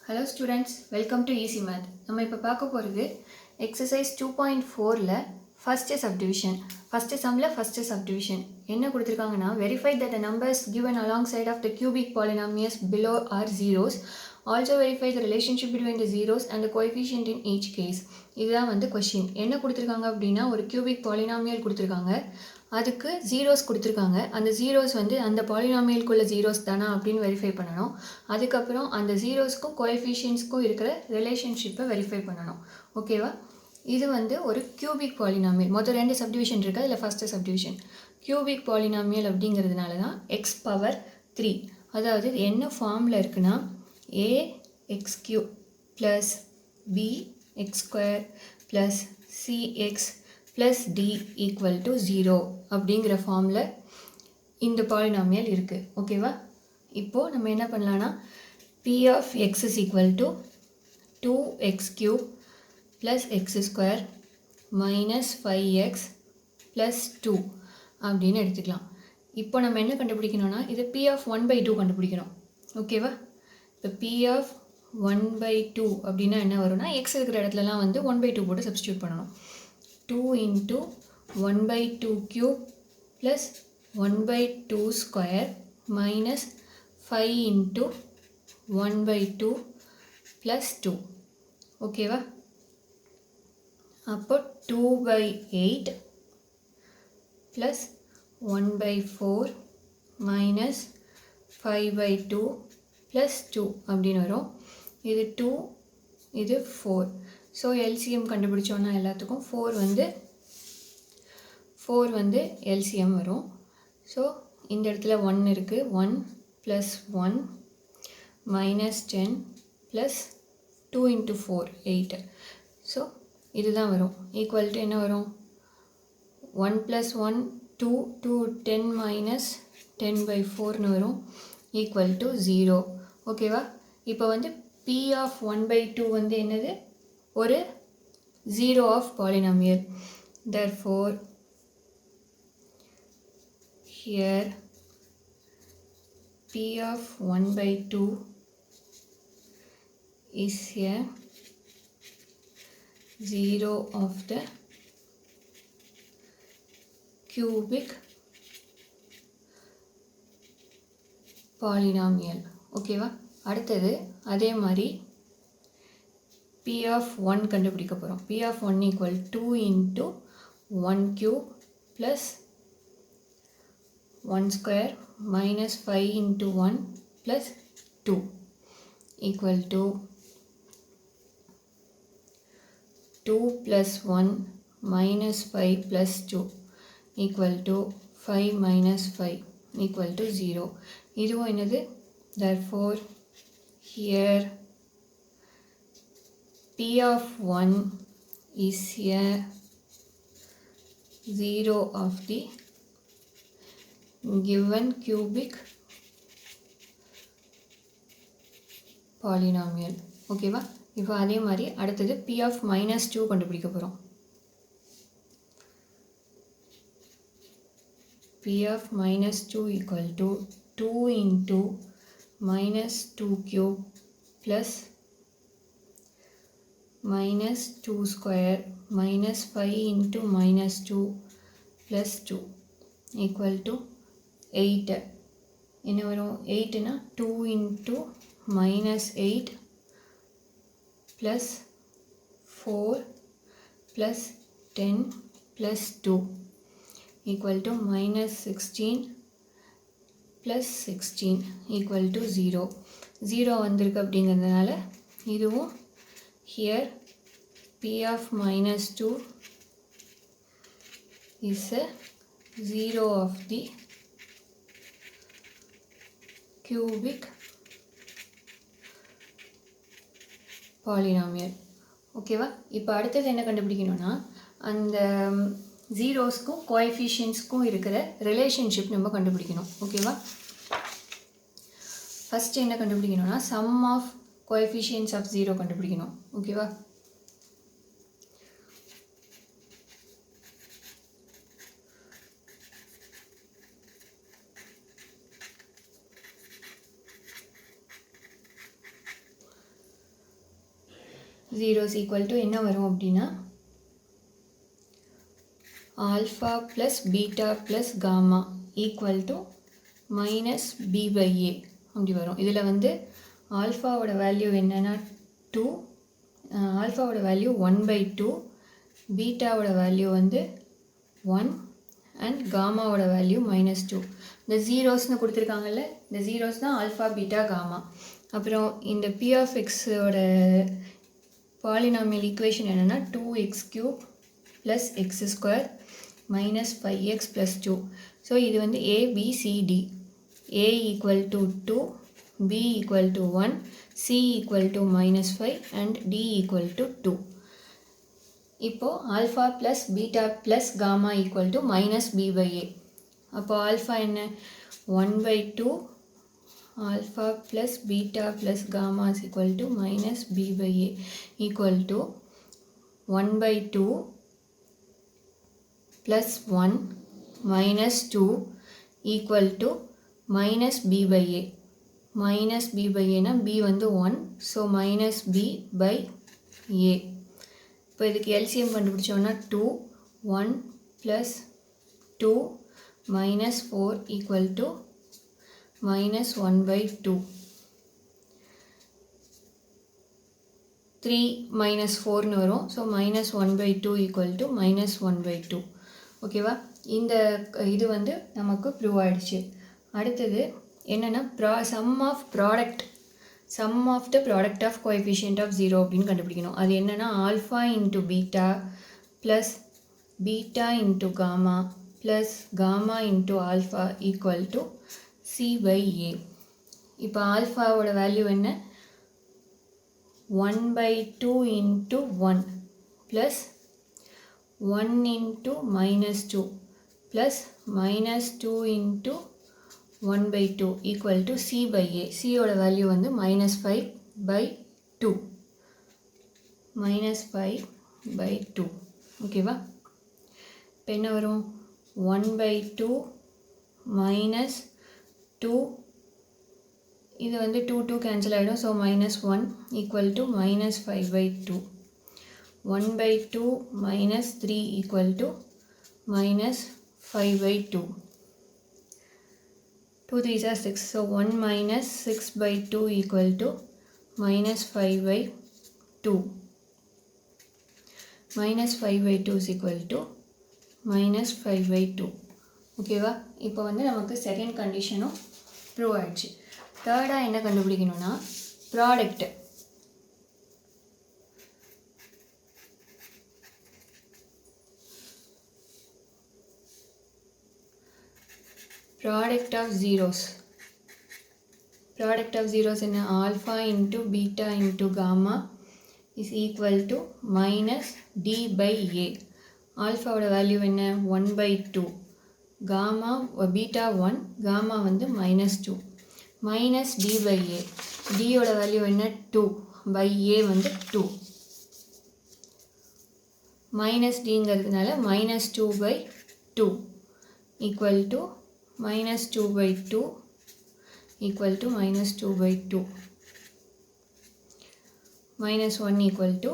Hello students, welcome to Easy Math. நம்ம இப்போ பார்க்க போகிறது exercise 2.4ல first subdivision. First sumல first subdivision. என்ன கொடுத்திருக்காங்கன்னா verify that the numbers given alongside of the cubic polynomials below are zeros. Also verify the relationship between the zeros and the coefficient in each case. இதுதான் வந்து question. என்ன கொடுத்திருக்காங்க அப்படின்னா ஒரு cubic polynomial கொடுத்திருக்காங்க. அதுக்கு zeros கொடுத்துருக்காங்க. அந்த ஜீரோஸ் வந்து அந்த பாலினாமியலுக்குள்ள ஜீரோஸ் தானா அப்படின்னு வெரிஃபை பண்ணணும். அதுக்கப்புறம் அந்த ஜீரோஸ்க்கும் கோஎஃபிஷியன்ஸ்க்கும் இருக்கிற ரிலேஷன்ஷிப்பை வெரிஃபை பண்ணணும். ஓகேவா? இது வந்து ஒரு கியூபிக் பாலினாமியல். மொத்தம் 2 சப்டிவிஷன் இருக்குது. அதில் ஃபஸ்ட்டு சப்டிவிஷன் கியூபிக் பாலினாமியல் அப்படிங்கிறதுனால தான் எக்ஸ் பவர் 3. அதாவது என்ன ஃபார்மில் இருக்குன்னா A x cube plus B x square plus c x plus d equal to 0 அப்படிங்கிற ஃபார்மில் இந்த பாலினாமியல் இருக்குது. ஓகேவா? இப்போது நம்ம என்ன பண்ணலான்னா p of x is equal to 2x cube plus x square minus 5x plus 2 அப்படின்னு எடுத்துக்கலாம். இப்போ நம்ம என்ன கண்டுபிடிக்கணும்னா இது p of 1/2 கண்டுபிடிக்கணும். ஓகேவா? இப்போ p of 1/2 அப்படின்னா என்ன வரும்னா x இருக்கிற இடத்துலலாம் வந்து 1/2 போட்டு சப்ஸ்டியூட் பண்ணணும். 2 into 1/2 cube plus 1/2 square minus 5 into 1/2 plus 2. ஓகேவா? அப்போ 2/8 plus 1/4 minus 5/2 plus 2 அப்படின்னு வரும். இது 2, இது 4. ஸோ எல்சிஎம் கண்டுபிடிச்சோன்னா எல்லாத்துக்கும் 4 வந்து எல்சிஎம் வரும். ஸோ இந்த இடத்துல 1 இருக்குது. 1 + 1 -10 + 2 × 4 8. ஸோ இதுதான் வரும். ஈக்குவல் டு என்ன வரும்? 1 + 1 2 2 10 - 10/4ன்னு வரும். Equal to 0. ஓகேவா? இப்போ வந்து p of 1/2 வந்து என்னது? ஒரு zero of polynomial. Therefore here p of 1/2 is a zero of the cubic polynomial. ஓகேவா? அடுத்தது அதே மாதிரி p of 1 கண்டுபிடிக்க போகிறோம். p of 1 equal 2 into 1 cube plus 1 square minus 5 into 1 plus 2 equal to 2 plus 1 minus 5 plus 2 equal to 5 minus 5 equal to 0. இதுவும் என்னது? Therefore here p of 1 is a zero of the given cubic polynomial. ஓகேவா? இப்போ அதே மாதிரி அடுத்தது p of -2 கண்டுபிடிக்க போகிறோம். p of -2 equal to 2 into -2 cube plus -2 square minus 5 into -2 plus 2 equal to 8. என்ன வரும்? 8னா 2 into -8 plus 4 plus 10 plus 2 equal to -16 plus 16 equal to 0. 0 வந்திருக்கு அப்படிங்கிறதுனால இதுவும் here p of -2 is a zero of the cubic polynomial. ஓகேவா? இப்போ அடுத்தது என்ன கண்டுபிடிக்கணும்னா அந்த ஜீரோஸ்க்கும் கோஎஃபிஷியன்ஸ்க்கும் இருக்கிற ரிலேஷன்ஷிப் நம்ம கண்டுபிடிக்கணும். ஓகேவா? ஃபஸ்ட்டு என்ன கண்டுபிடிக்கணும்னா சம் ஆஃப் கோஎஃபிஷியன்ஸ் ஆஃப் 0 கண்டுபிடிக்கணும். ஓகேவா? ஜீரோஸ் ஈக்குவல் டு என்ன வரும் அப்படின்னா alpha plus beta plus gamma equal to minus B by A அப்படி வரும். இதில் வந்து ஆல்ஃபாவோட வேல்யூ என்னென்னா 2, ஆல்ஃபாவோட வேல்யூ 1/2, பீட்டாவோட வேல்யூ வந்து 1 அண்ட் காமாவோட வேல்யூ -2. இந்த ஜீரோஸ்னு கொடுத்துருக்காங்கல்ல, இந்த ஜீரோஸ் தான் ஆல்ஃபா பீட்டா காமா. அப்புறம் இந்த பி ஆஃப் எக்ஸோட பாலினாமியல் ஈக்குவேஷன் என்னென்னா 2x³ plus x² minus 5x plus 2. So இது வந்து ABCD. A equal to 2, B equal to 1, C equal to -5 and D equal to 2. இப்போது alpha plus beta plus gamma equal to minus B by A. அப்போது alpha என்ன 1/2 alpha plus beta plus gamma is equal to minus b by a equal to 1/2 plus 1 minus 2 equal to minus b by a. Minus b by a na b வந்து 1, so minus b by a. இப்போ இதுக்கு LCM கண்டுபிடிச்சோம்னா 2, 1 plus 2 minus 4 equal to minus 1/2. 3 minus 4 வரும். So minus 1/2 equal to minus 1/2. ஓகேவா? இந்த இது வந்து நமக்கு prove ஆகிடுச்சு. அடுத்தது என்னென்னா sum of the product of coefficient of 0 அப்படின்னு கண்டுபிடிக்கணும். அது என்னென்னா alpha into beta plus beta into gamma plus gamma into alpha equal to C by A. இப்போ ஆல்ஃபாவோட வேல்யூ என்ன 1/2 into 1 plus 1 into -2 plus -2 into 1/2 equal to C by A. C ஓட value வந்து -5/2. -5/2. ஓகேவா? இப்போ என்ன வரும் 1/2 minus 2, இது வந்து 2 கேன்சல் ஆகிடும். So -1 equal to -5/2. 1/2 minus 3 equal to -5/2. 2 3s are 6. So 1 minus 6/2 equal to -5/2. -5/2 is equal to -5/2. ஓகேவா? இப்போ வந்து நமக்கு செகண்ட் கண்டிஷனும் ப்ரூவ் ஆகிடுச்சு. தேர்டாக என்ன கண்டுபிடிக்கணும்னா product of zeros. Product of zeros என்ன alpha into beta into gamma is equal to minus d by a. alpha ஓட value என்ன 1/2, gamma beta 1, gamma வந்து -2 minus d by a. d ஓட வேல்யூ என்ன 2 by a வந்து 2 minus dங்கிறதுனால -2/2 equal to -2/2 equal to -2/2. -1 equal to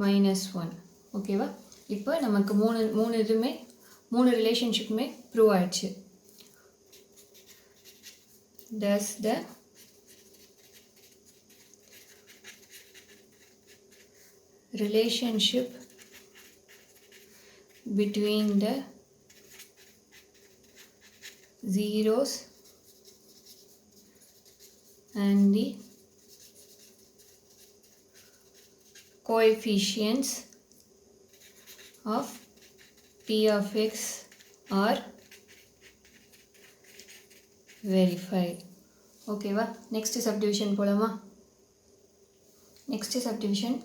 -1. ஓகேவா? இப்போ நமக்கு மூணு ரிலேஷன்ஷிப்புமே ப்ரூவ் ஆயிடுச்சு. Thus the relationship between the zeros and the coefficients of P of x are verified. ஓகேவா? Next subdivision போலாமா? Next subdivision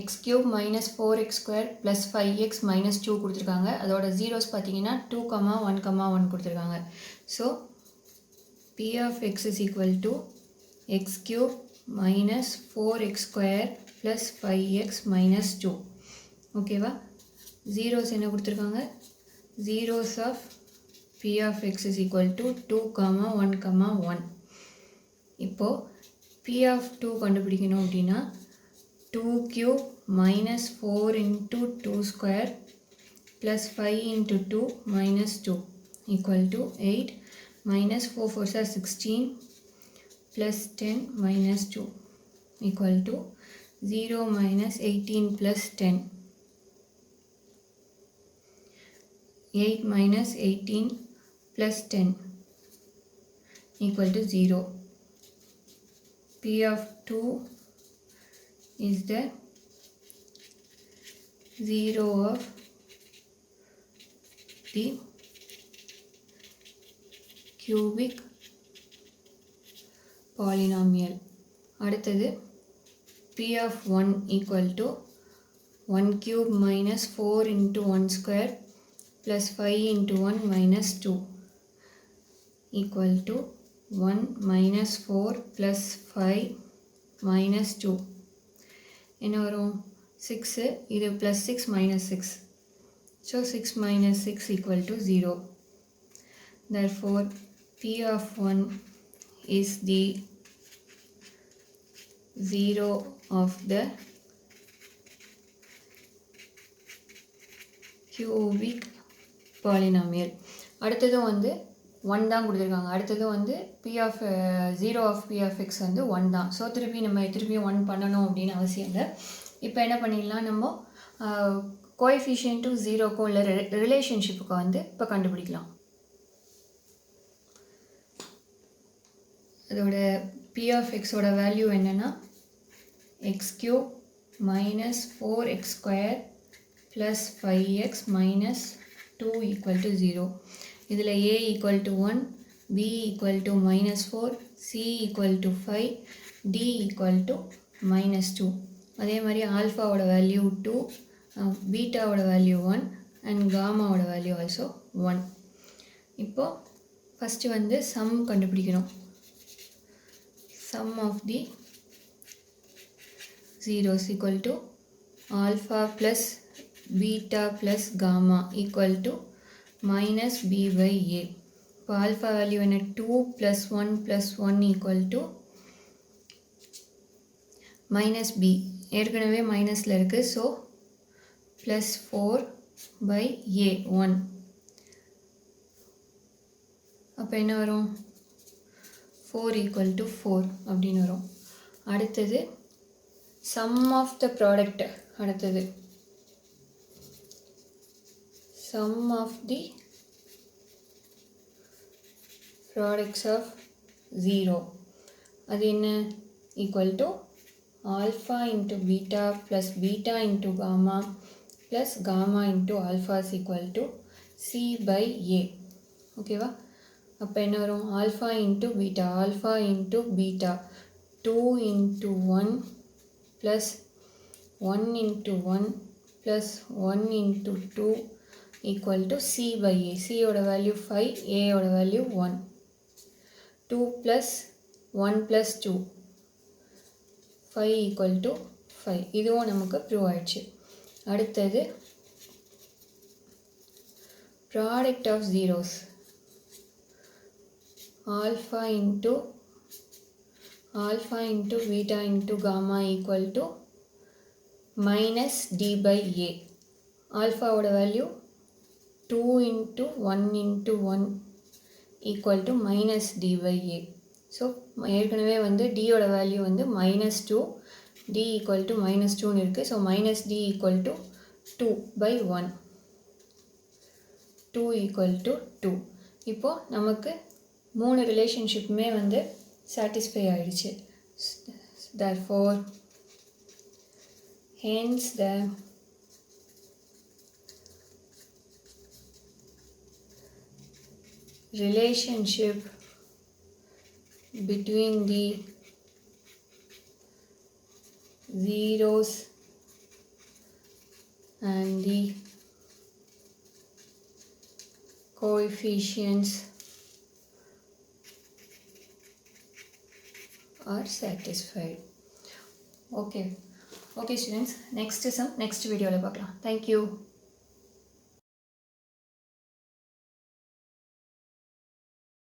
x³ minus 4x² plus 5x minus 2 கொடுத்துருக்காங்க. அதோட zeros பார்த்தீங்கன்னா 2, 1, 1 கொடுத்துருக்காங்க. So P of x is equal to x³ minus 4x² plus 5x minus 2. ஓகேவா? Zeros என்ன கொடுத்துருக்காங்க? Zeros of P of x is equal to 2, 1, 1. இப்போது P of 2 கண்டுபிடிக்கணும் அப்படின்னா 2 cube minus 4 into 2 square plus 5 into 2 minus 2 equal to 8 minus 4 4s are 16 plus 10 minus 2 equal to 0 minus 18 plus 10. 8 minus 18 plus 10 equal to 0. P of 2 is the 0 of the cubic polynomial. அடுத்தது P of 1 equal to 1 cube minus 4 into 1 square plus 5 into 1 minus 2 equal to 1 minus 4 plus 5 minus 2. என்ன வரும் 6 இது plus 6 minus 6. So 6 minus 6 equal to 0. Therefore P of 1 is the 0 of the cubic polynomial. அடுத்தது வந்து 1 தான் கொடுத்துருக்காங்க. அடுத்தது வந்து P of 0 of P of x வந்து 1 தான். ஸோ திருப்பி 1 பண்ணணும் அப்படின்னு அவசியம் இல்லை. இப்போ என்ன பண்ணிடலாம், நம்ம கோஎஃபிஷியன்ட்டும் 0க்கும் உள்ள ரிலேஷன்ஷிப்புக்கு வந்து இப்போ கண்டுபிடிக்கலாம். அதோட P of x ஓட வேல்யூ என்னென்னா x cube minus 4x square plus 5x minus 2 equal to 0. இதில் a equal to 1, b equal to minus 4, c equal to 5, d equal to minus 2. அதே மாதிரி ஆல்ஃபாவோட வேல்யூ 2, பீட்டாவோட வேல்யூ 1 அண்ட் காமாவோட value also 1. இப்போது first வந்து some கண்டுபிடிக்கணும். Sum of the zeros equal to alpha plus beta plus gamma equal to minus b by a. இப்போ alpha value என்ன 2 plus 1 plus 1 equal to minus b. ஏற்கனவே மைனஸில் இருக்குது. So plus 4 by a 1. அப்போ என்ன வரும் 4 equal to 4 அப்படின்னு வரும். அடுத்தது sum of the product. அடுத்தது sum of the products of 0. அது என்ன equal to alpha into beta plus beta into gamma plus gamma into alpha is equal to c by a. ஓகேவா? அப்போ என்ன வரும் alpha into beta 2 into 1 plus 1 into 1 plus 1 into 2 equal to c by a. c ஓட value 5, a ஓட value 1. 2 plus 1 plus 2 5 equal to 5. இதுவும் நமக்கு prove ஆயிடுச்சு. அடுத்தது product of zeros. alpha into beta into gamma equal to minus d by a. alpha ஓட value 2 into 1 into 1 equal to minus d by a. So ஏற்கனவே வந்து d ஓட value வந்து minus 2, d equal to minus 2ன்னு இருக்குது. So minus d equal to 2 by 1. 2 equal to 2. இப்போது நமக்கு 3 ரிலேஷன்ஷிப்புமே வந்து satisfy ஆகிடுச்சு. therefore hence the relationship between the zeros and the coefficients are satisfied. Okay students, next sum next video la paakalam. Thank you.